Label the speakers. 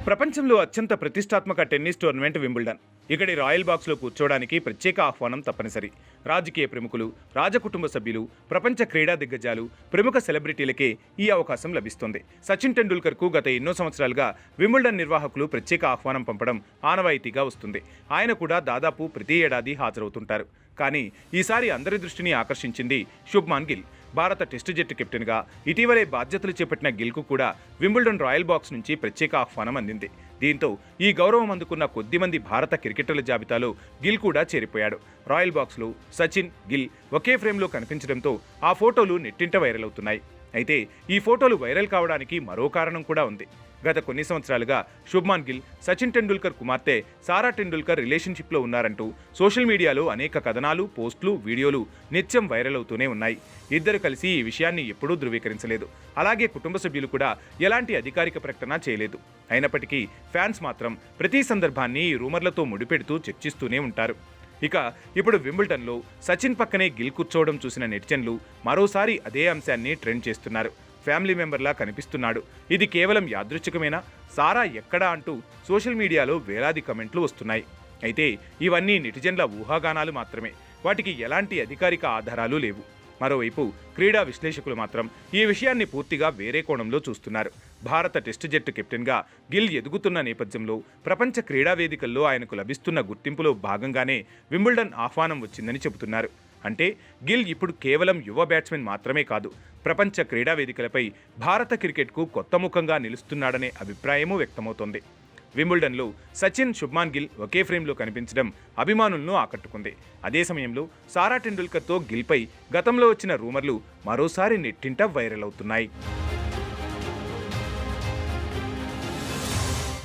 Speaker 1: ప్రపంచంలో అత్యంత ప్రతిష్టాత్మక టెన్నిస్ టోర్నమెంట్ వింబుల్డన్. ఇక్కడి రాయల్ బాక్స్లో కూర్చోవడానికి ప్రత్యేక ఆహ్వానం తప్పనిసరి. రాజకీయ ప్రముఖులు, రాజకుటుంబ సభ్యులు, ప్రపంచ క్రీడా దిగ్గజాలు, ప్రముఖ సెలబ్రిటీలకే ఈ అవకాశం లభిస్తుంది. సచిన్ టెండూల్కర్కు గత ఎన్నో సంవత్సరాలుగా వింబుల్డన్ నిర్వాహకులు ప్రత్యేక ఆహ్వానం పంపడం ఆనవాయితీగా వస్తుంది. ఆయన కూడా దాదాపు ప్రతి ఏడాది హాజరవుతుంటారు. కానీ ఈసారి అందరి దృష్టిని ఆకర్షించింది శుభ్మాన్ గిల్. భారత టెస్టు జట్టు కెప్టెన్గా ఇటీవలే బాధ్యతలు చేపట్టిన గిల్కు కూడా వింబుల్డన్ రాయల్ బాక్స్ నుంచి ప్రత్యేక ఆహ్వానం అందింది. దీంతో ఈ గౌరవం అందుకున్న కొద్దిమంది భారత క్రికెటర్ల జాబితాలో గిల్ కూడా చేరిపోయాడు. రాయల్ బాక్స్లో సచిన్, గిల్ ఒకే ఫ్రేమ్లో కనిపించడంతో ఆ ఫోటోలు నెట్టింట వైరల్ అవుతున్నాయి. అయితే ఈ ఫోటోలు వైరల్ కావడానికి మరో కారణం కూడా ఉంది. గత కొన్ని సంవత్సరాలుగా శుభ్మాన్ గిల్, సచిన్ టెండూల్కర్ కుమార్తె సారా టెండూల్కర్ రిలేషన్షిప్లో ఉన్నారంటూ సోషల్ మీడియాలో అనేక కథనాలు, పోస్టులు, వీడియోలు నిత్యం వైరల్ అవుతూనే ఉన్నాయి. ఇద్దరు కలిసి ఈ విషయాన్ని ఎప్పుడూ ధృవీకరించలేదు. అలాగే కుటుంబ సభ్యులు కూడా ఎలాంటి అధికారిక ప్రకటన చేయలేదు. అయినప్పటికీ ఫ్యాన్స్ మాత్రం ప్రతి సందర్భాన్ని ఈ రూమర్లతో ముడిపెడుతూ చర్చిస్తూనే ఉంటారు. ఇక ఇప్పుడు వింబుల్డన్లో సచిన్ పక్కనే గిల్ కూర్చోవడం చూసిన నెటిజన్లు మరోసారి అదే అంశాన్ని ట్రెండ్ చేస్తున్నారు. ఫ్యామిలీ మెంబర్లా కనిపిస్తున్నాడు, ఇది కేవలం యాదృచ్ఛికమేనా, సారా ఎక్కడా అంటూ సోషల్ మీడియాలో వేలాది కమెంట్లు వస్తున్నాయి. అయితే ఇవన్నీ నెటిజన్ల ఊహాగానాలు మాత్రమే. వాటికి ఎలాంటి అధికారిక ఆధారాలు లేవు. మరోవైపు క్రీడా విశ్లేషకులు మాత్రం ఈ విషయాన్ని పూర్తిగా వేరే కోణంలో చూస్తున్నారు. భారత టెస్టు జట్టు కెప్టెన్గా గిల్ ఎదుగుతున్న నేపథ్యంలో ప్రపంచ క్రీడా వేదికల్లో ఆయనకు లభిస్తున్న గుర్తింపులో భాగంగానే వింబుల్డన్ ఆహ్వానం వచ్చిందని చెబుతున్నారు. అంటే గిల్ ఇప్పుడు కేవలం యువ బ్యాట్స్మెన్ మాత్రమే కాదు, ప్రపంచ క్రీడా వేదికలపై భారత క్రికెట్కు కొత్త ముఖంగా నిలుస్తున్నాడనే అభిప్రాయమూ వ్యక్తమవుతోంది. వింబుల్డన్లో సచిన్, శుభ్మాన్ గిల్ ఒకే ఫ్రేమ్లో కనిపించడం అభిమానులను ఆకట్టుకుంది. అదే సమయంలో సారా టెండూల్కర్తో గిల్పై గతంలో వచ్చిన రూమర్లు మరోసారి నెట్టింట వైరల్ అవుతున్నాయి.